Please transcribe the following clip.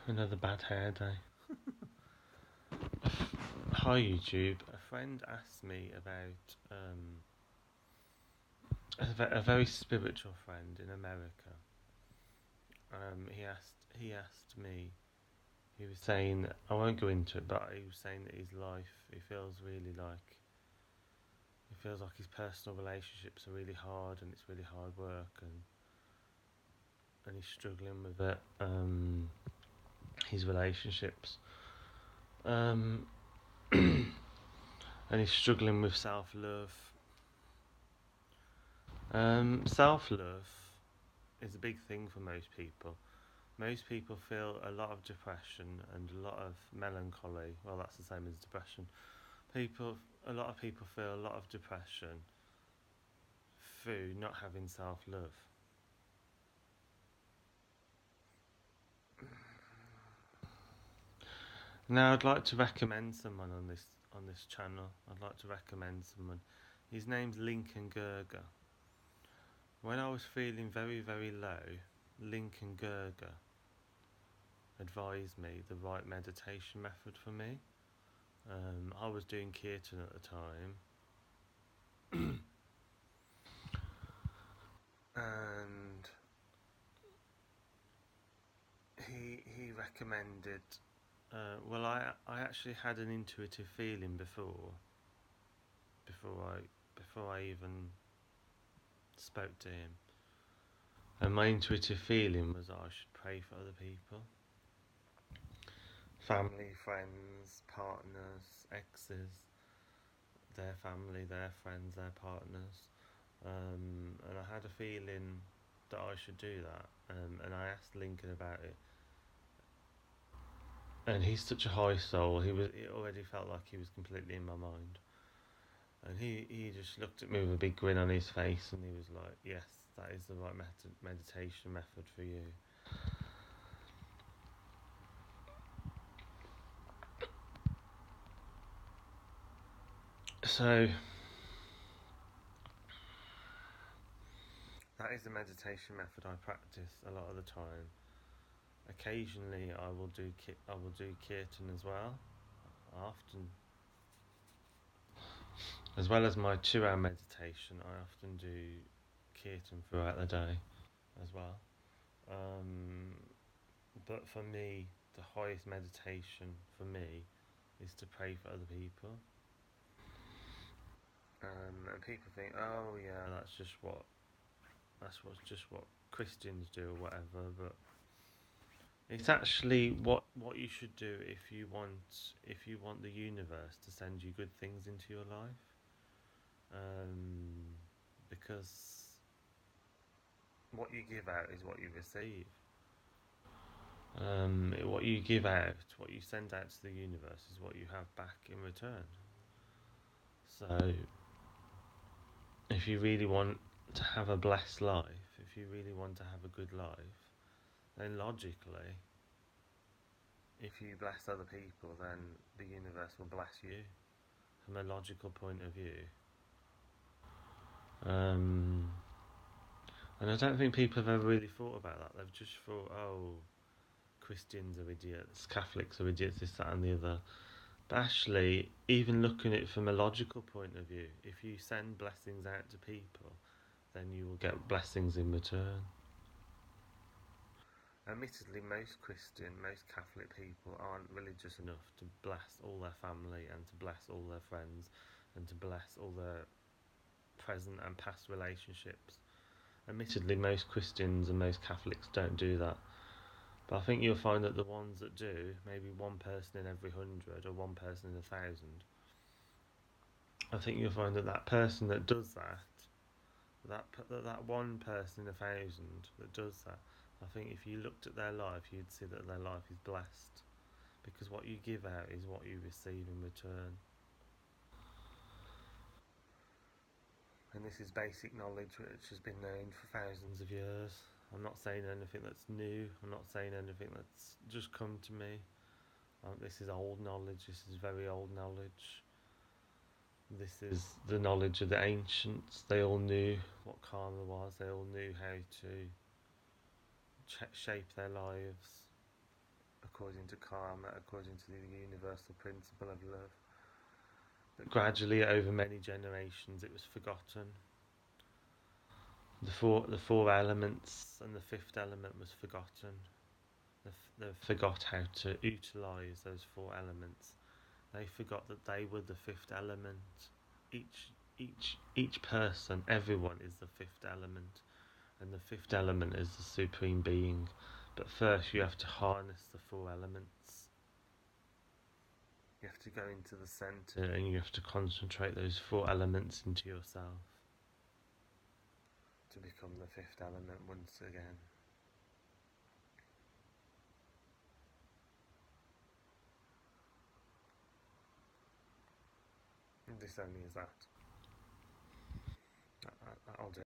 Another bad hair day. Hi YouTube. A friend asked me about a very spiritual friend in America. He asked me. He was saying, I won't go into it, but he was saying that his life, he feels like his personal relationships are really hard, and it's really hard work, and he's struggling with it. His relationships. Um, and he's struggling with self love. Self love is a big thing for most people. Most people feel a lot of depression and a lot of melancholy. Well, that's the same as depression. A lot of people feel a lot of depression through not having self love. Now, I'd like to recommend someone on this channel. I'd like to recommend someone. His name's Lincoln Gerger. When I was feeling very, very low, Lincoln Gerger advised me the right meditation method for me. I was doing Kirtan at the time, and he recommended. Well, I actually had an intuitive feeling before I before I even spoke to him, and my intuitive feeling was that I should pray for other people, family, friends, partners, exes, their family, their friends, their partners, and I had a feeling that I should do that, and I asked Lincoln about it, and he's such a high soul. It already felt like he was completely in my mind, and he just looked at me with a big grin on his face, and he was like, "Yes, that is the right meditation method for you." So that is the meditation method I practice a lot of the time. Occasionally, I will do kirtan as well. I often, as well as my 2 hour meditation, I often do kirtan throughout the day as well. Um, but for me, the highest meditation for me is to pray for other people. And people think, oh yeah, that's just what Christians do or whatever. But it's actually what you should do if you want the universe to send you good things into your life. Because what you give out is what you receive. What you give out, what you send out to the universe, is what you have back in return. So, if you really want to have a blessed life, if you really want to have a good life, then logically, if you bless other people, then the universe will bless you from a logical point of view. Um, and I don't think people have ever really thought about that. They've just thought, oh, Christians are idiots, Catholics are idiots, this, that, and the other. But actually, even looking at it from a logical point of view, if you send blessings out to people, then you will get blessings in return. Admittedly, most Catholic people aren't religious enough to bless all their family and to bless all their friends and to bless all their present and past relationships. Admittedly, most Christians and most Catholics don't do that. But I think you'll find that the ones that do, maybe one person in every 100 or one person in 1,000, I think you'll find that that person that does that one person in 1,000 that does that, I think if you looked at their life, you'd see that their life is blessed, because what you give out is what you receive in return. And this is basic knowledge which has been known for thousands of years. I'm not saying anything that's new. I'm not saying anything that's just come to me. This is old knowledge. This is very old knowledge. This is the knowledge of the ancients. They all knew what karma was. They all knew how to shape their lives according to karma, according to the universal principle of love. But gradually, over many generations, it was forgotten. The four elements and the fifth element was forgotten. They forgot how to utilise those four elements. They forgot that they were the fifth element. Each person, everyone is the fifth element, and the fifth element is the supreme being. But first, you have to harness the four elements. You have to go into the centre and you have to concentrate those four elements into yourself to become the fifth element once again. And this only is that.